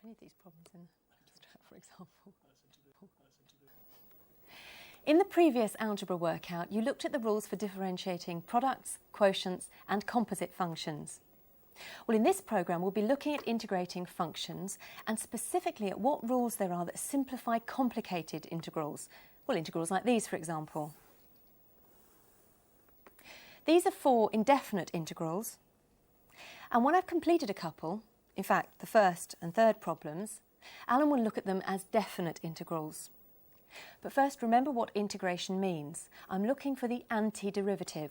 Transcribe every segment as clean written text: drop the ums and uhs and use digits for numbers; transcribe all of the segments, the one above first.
any of these problems in abstract, for example. In the previous algebra workout, you looked at the rules for differentiating products, quotients, and composite functions. Well, in this programme, we'll be looking at integrating functions and specifically at what rules there are that simplify complicated integrals. Well, integrals like these, for example. These are 4 indefinite integrals, and when I've completed a couple, in fact, the first and third problems, Alan will look at them as definite integrals. But first, remember what integration means. I'm looking for the antiderivative.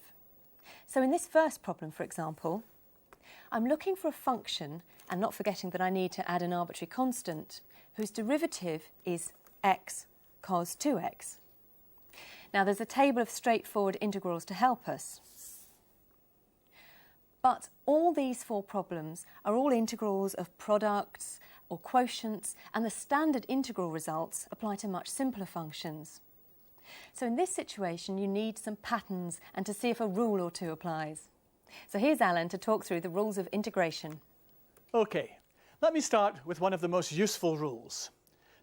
So in this first problem, for example, I'm looking for a function, and not forgetting that I need to add an arbitrary constant, whose derivative is x cos 2x. Now, there's a table of straightforward integrals to help us. But all these 4 problems are all integrals of products or quotients, and the standard integral results apply to much simpler functions. So in this situation, you need some patterns and to see if a rule or two applies. So here's Alan to talk through the rules of integration. OK, let me start with one of the most useful rules.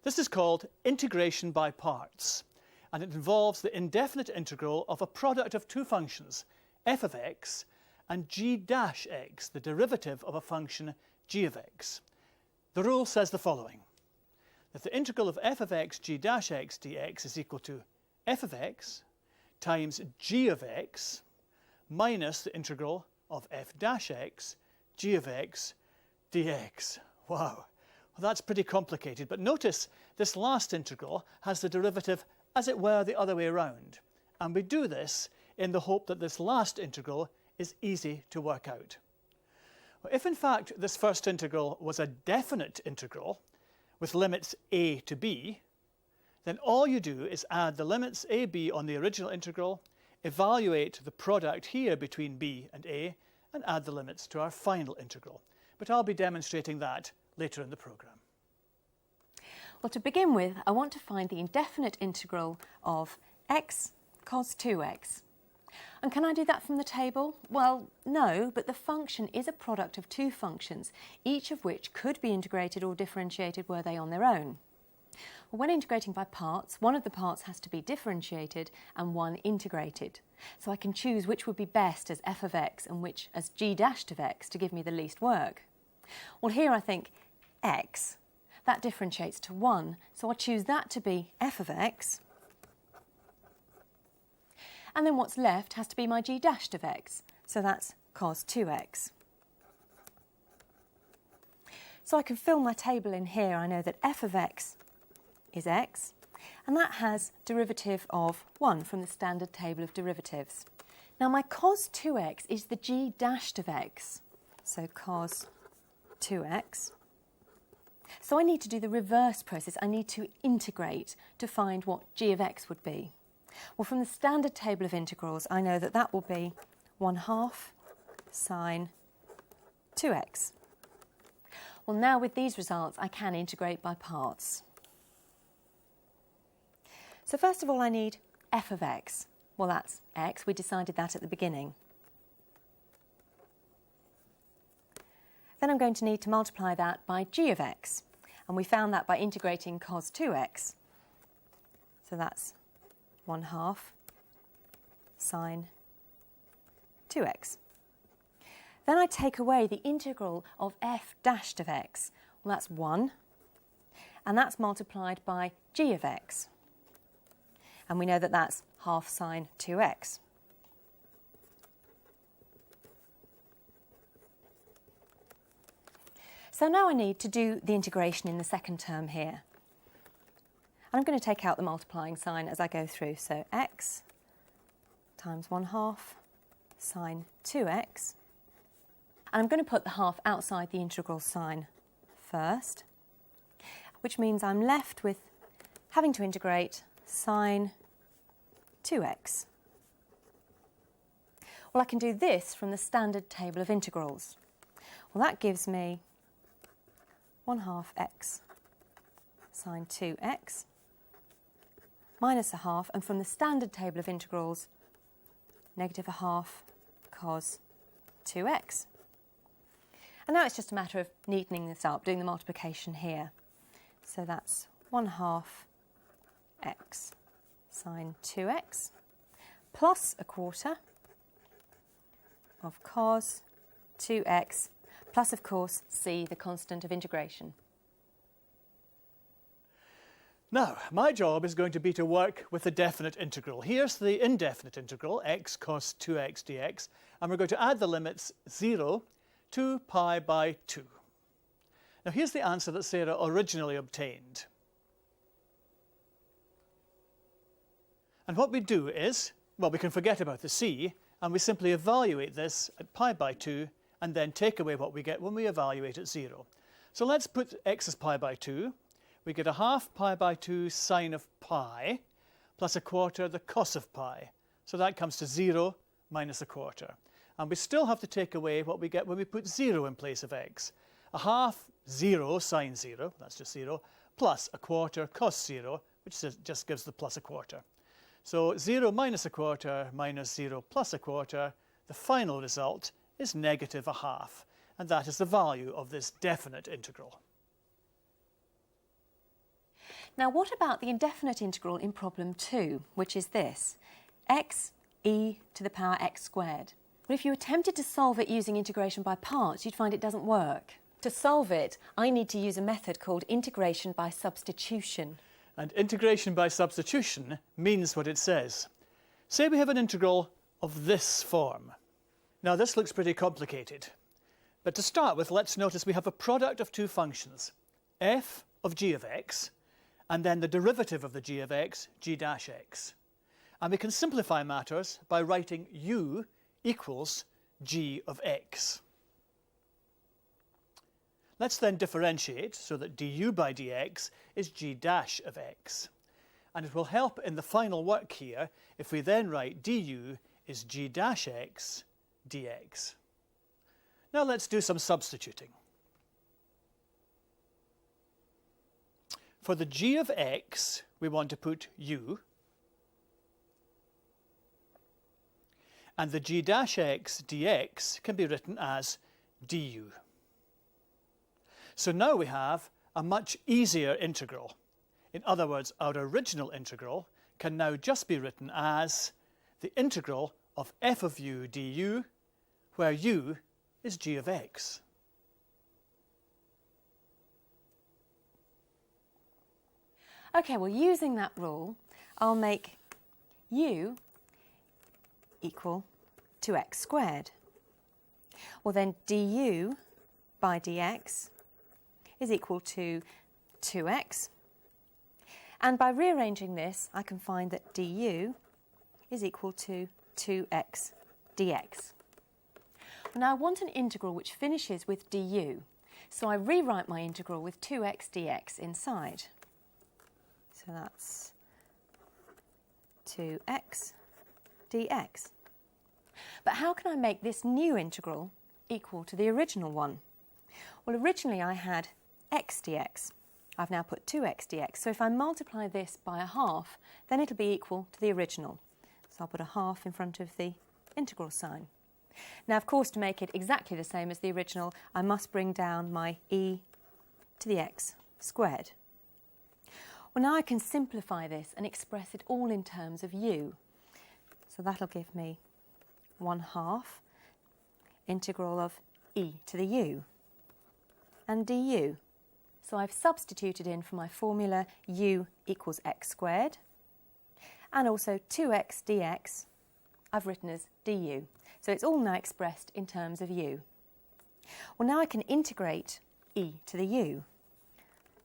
This is called integration by parts, and it involves the indefinite integral of a product of 2 functions, f of x and g dash x, the derivative of a function g of x. The rule says the following, that the integral of f of x g dash x dx is equal to f of x times g of x minus the integral of f dash x g of x dx. Wow, well, that's pretty complicated, but notice this last integral has the derivative as it were the other way around, and we do this in the hope that this last integral is easy to work out. If in fact this first integral was a definite integral with limits a to b, then all you do is add the limits a, b on the original integral, evaluate the product here between b and a, and add the limits to our final integral. But I'll be demonstrating that later in the programme. Well, to begin with, I want to find the indefinite integral of x cos 2x. And can I do that from the table? Well, no, but the function is a product of 2 functions, each of which could be integrated or differentiated were they on their own. Well, when integrating by parts, one of the parts has to be differentiated and one integrated. So I can choose which would be best as f of x and which as g dashed of x to give me the least work. Well, here I think x, that differentiates to 1, so I'll choose that to be f of x. And then what's left has to be my g dashed of x, so that's cos 2x. So I can fill my table in here. I know that f of x is x, and that has derivative of 1 from the standard table of derivatives. Now my cos 2x is the g dashed of x, so cos 2x. So I need to do the reverse process. I need to integrate to find what g of x would be. Well, from the standard table of integrals, I know that that will be 1/2 sine 2x. Well, now with these results, I can integrate by parts. So first of all, I need f of x. Well, that's x. We decided that at the beginning. Then I'm going to need to multiply that by g of x. And we found that by integrating cos 2x. So that's 1/2 sine 2x. Then I take away the integral of f dashed of x. Well, that's 1, and that's multiplied by g of x. And we know that that's 1/2 sine 2x. So now I need to do the integration in the second term here. I'm going to take out the multiplying sign as I go through. So x times 1/2 sine 2x. And I'm going to put the half outside the integral sign first, which means I'm left with having to integrate sine 2x. Well, I can do this from the standard table of integrals. Well, that gives me 1/2 x sine 2x minus 1/2, and from the standard table of integrals, negative 1/2 cos 2x. And now it's just a matter of neatening this up, doing the multiplication here. So that's 1/2 x sine 2x plus 1/4 of cos 2x plus, of course, c, the constant of integration. Now, my job is going to be to work with the definite integral. Here's the indefinite integral, x cos 2x dx, and we're going to add the limits 0 to pi by 2. Now, here's the answer that Sarah originally obtained. And what we do is, well, we can forget about the c, and we simply evaluate this at pi by 2, and then take away what we get when we evaluate at 0. So let's put x as pi by 2. We get 1/2 pi by 2 sine of pi plus 1/4 the cos of pi. So that comes to 0 minus 1/4. And we still have to take away what we get when we put 0 in place of x. 1/2 0 sine 0, that's just 0, plus 1/4 cos 0, which just gives the plus 1/4. So 0 minus 1/4 minus 0 plus 1/4, the final result is negative 1/2. And that is the value of this definite integral. Now, what about the indefinite integral in problem 2, which is this, x e to the power x squared? But if you attempted to solve it using integration by parts, you'd find it doesn't work. To solve it, I need to use a method called integration by substitution. And integration by substitution means what it says. Say we have an integral of this form. Now, this looks pretty complicated. But to start with, let's notice we have a product of two functions, f of g of x, and then the derivative of the g of x, g dash x. And we can simplify matters by writing u equals g of x. Let's then differentiate so that du by dx is g dash of x. And it will help in the final work here if we then write du is g dash x dx. Now let's do some substituting. For the g of x, we want to put u, and the g dash x dx can be written as du. So now we have a much easier integral. In other words, our original integral can now just be written as the integral of f of u du, where u is g of x. OK, well, using that rule, I'll make u equal to x squared. Well, then du by dx is equal to 2x. And by rearranging this, I can find that du is equal to 2x dx. Now, I want an integral which finishes with du. So I rewrite my integral with 2x dx inside. So that's 2x dx. But how can I make this new integral equal to the original one? Well, originally I had x dx. I've now put 2x dx. So if I multiply this by 1/2, then it'll be equal to the original. So I'll put 1/2 in front of the integral sign. Now, of course, to make it exactly the same as the original, I must bring down my e to the x squared. Well, now I can simplify this and express it all in terms of u. So that'll give me 1/2 integral of e to the u and du. So I've substituted in for my formula u equals x squared, and also 2x dx I've written as du. So it's all now expressed in terms of u. Well, now I can integrate e to the u.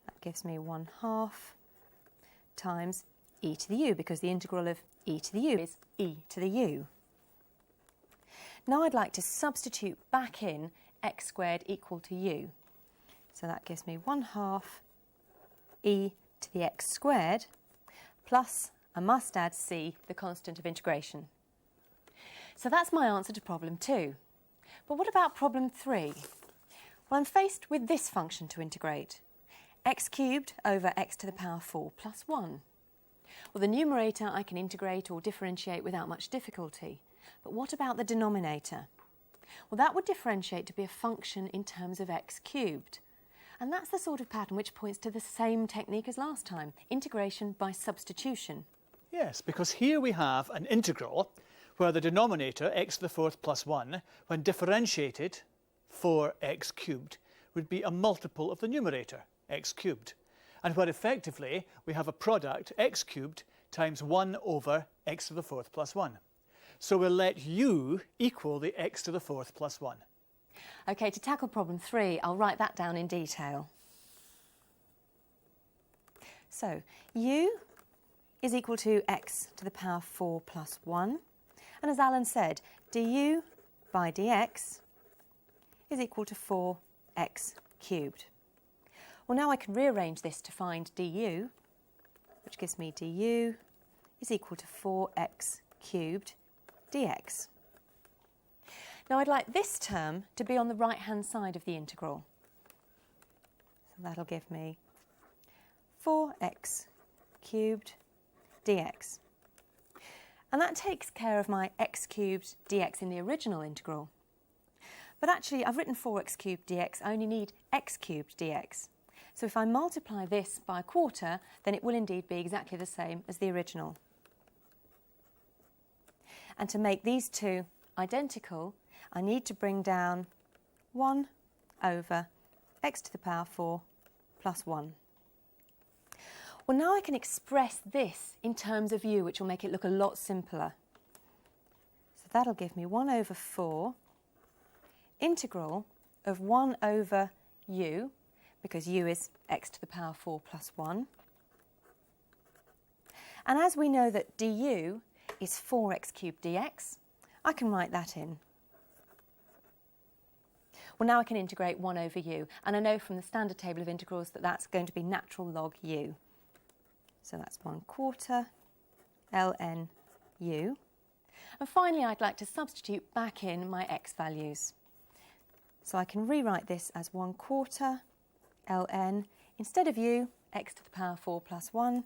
That gives me 1/2 times e to the u, because the integral of e to the u is e to the u. Now I'd like to substitute back in x squared equal to u. So that gives me 1/2 e to the x squared plus, I must add c, the constant of integration. So that's my answer to problem 2. But what about problem 3? Well, I'm faced with this function to integrate, x cubed over x to the power 4 plus 1. Well, the numerator I can integrate or differentiate without much difficulty. But what about the denominator? Well, that would differentiate to be a function in terms of x cubed. And that's the sort of pattern which points to the same technique as last time, integration by substitution. Yes, because here we have an integral where the denominator, x to the fourth plus 1, when differentiated, 4x cubed, would be a multiple of the numerator, x cubed. And where effectively we have a product, x cubed, times 1 over x to the fourth plus 1. So we'll let u equal the x to the fourth plus 1. OK, to tackle problem 3, I'll write that down in detail. So, u is equal to x to the power 4 plus 1. And as Alan said, du by dx is equal to 4x cubed. Well, now I can rearrange this to find du, which gives me du is equal to 4x cubed dx. Now I'd like this term to be on the right-hand side of the integral. So that'll give me 4x cubed dx. And that takes care of my x cubed dx in the original integral. But actually I've written 4x cubed dx, I only need x cubed dx. So if I multiply this by a quarter, then it will indeed be exactly the same as the original. And to make these two identical, I need to bring down 1 over x to the power 4 plus 1. Well, now I can express this in terms of u, which will make it look a lot simpler. So that'll give me 1 over 4 integral of 1 over u, because u is x to the power 4 plus 1. And as we know that du is 4x cubed dx, I can write that in. Well, now I can integrate 1 over u, and I know from the standard table of integrals that that's going to be natural log u. So that's 1/4 ln u. And finally, I'd like to substitute back in my x values. So I can rewrite this as 1/4 ln, instead of u, x to the power 4 plus 1.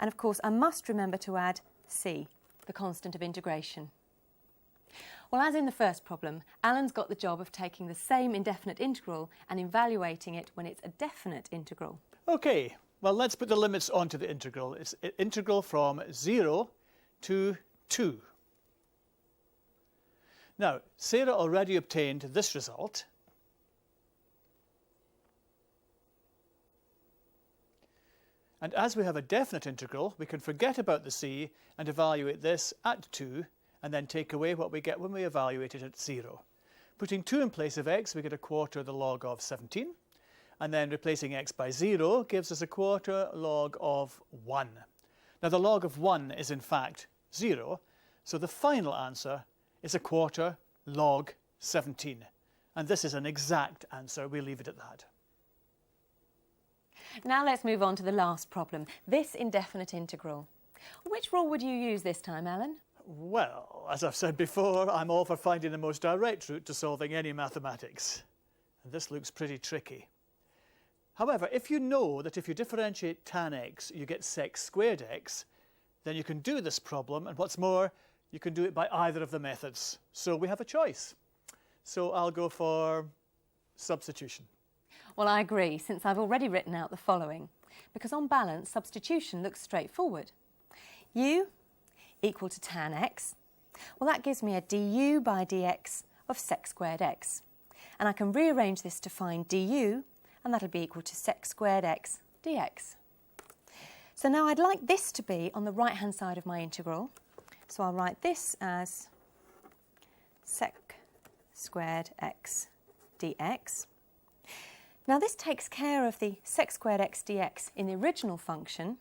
And of course, I must remember to add c, the constant of integration. Well, as in the first problem, Alan's got the job of taking the same indefinite integral and evaluating it when it's a definite integral. OK, well, let's put the limits onto the integral. It's an integral from 0 to 2. Now, Sarah already obtained this result. And as we have a definite integral, we can forget about the c and evaluate this at 2, and then take away what we get when we evaluate it at 0. Putting 2 in place of x, we get 1/4 the log of 17. And then replacing x by 0 gives us 1/4 log of 1. Now, the log of 1 is in fact 0, so the final answer is 1/4 log 17. And this is an exact answer. We'll leave it at that. Now let's move on to the last problem, this indefinite integral. Which rule would you use this time, Alan? Well, as I've said before, I'm all for finding the most direct route to solving any mathematics. And this looks pretty tricky. However, if you know that if you differentiate tan x, you get sec squared x, then you can do this problem, and what's more, you can do it by either of the methods. So we have a choice. So I'll go for substitution. Well, I agree, since I've already written out the following. Because on balance, substitution looks straightforward. U equal to tan x. Well, that gives me a du by dx of sec squared x. And I can rearrange this to find du, and that'll be equal to sec squared x dx. So now I'd like this to be on the right-hand side of my integral. So I'll write this as sec squared x dx. Now this takes care of the sec squared x dx in the original function,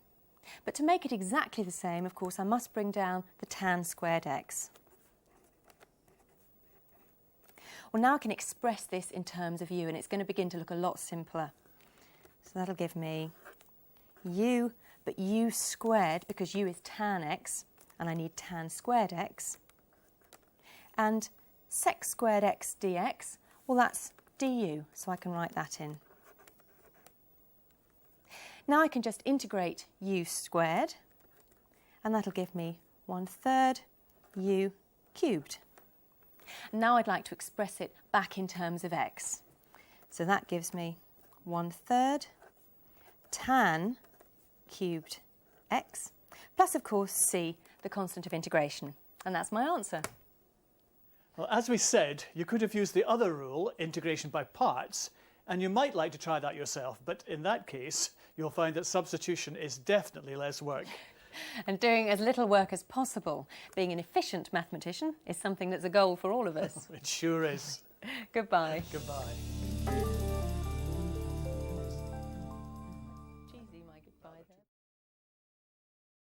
but to make it exactly the same, of course, I must bring down the tan squared x. Well, now I can express this in terms of u, and it's going to begin to look a lot simpler. So that'll give me u, but u squared, because u is tan x, and I need tan squared x. And sec squared x dx, well, that's du, so I can write that in. Now I can just integrate u squared, and that'll give me 1/3 u cubed. Now I'd like to express it back in terms of x. So that gives me 1/3 tan cubed x, plus of course c, the constant of integration. And that's my answer. Well, as we said, you could have used the other rule, integration by parts, and you might like to try that yourself, but in that case, you'll find that substitution is definitely less work. And doing as little work as possible, being an efficient mathematician, is something that's a goal for all of us. It sure is. Goodbye. Goodbye.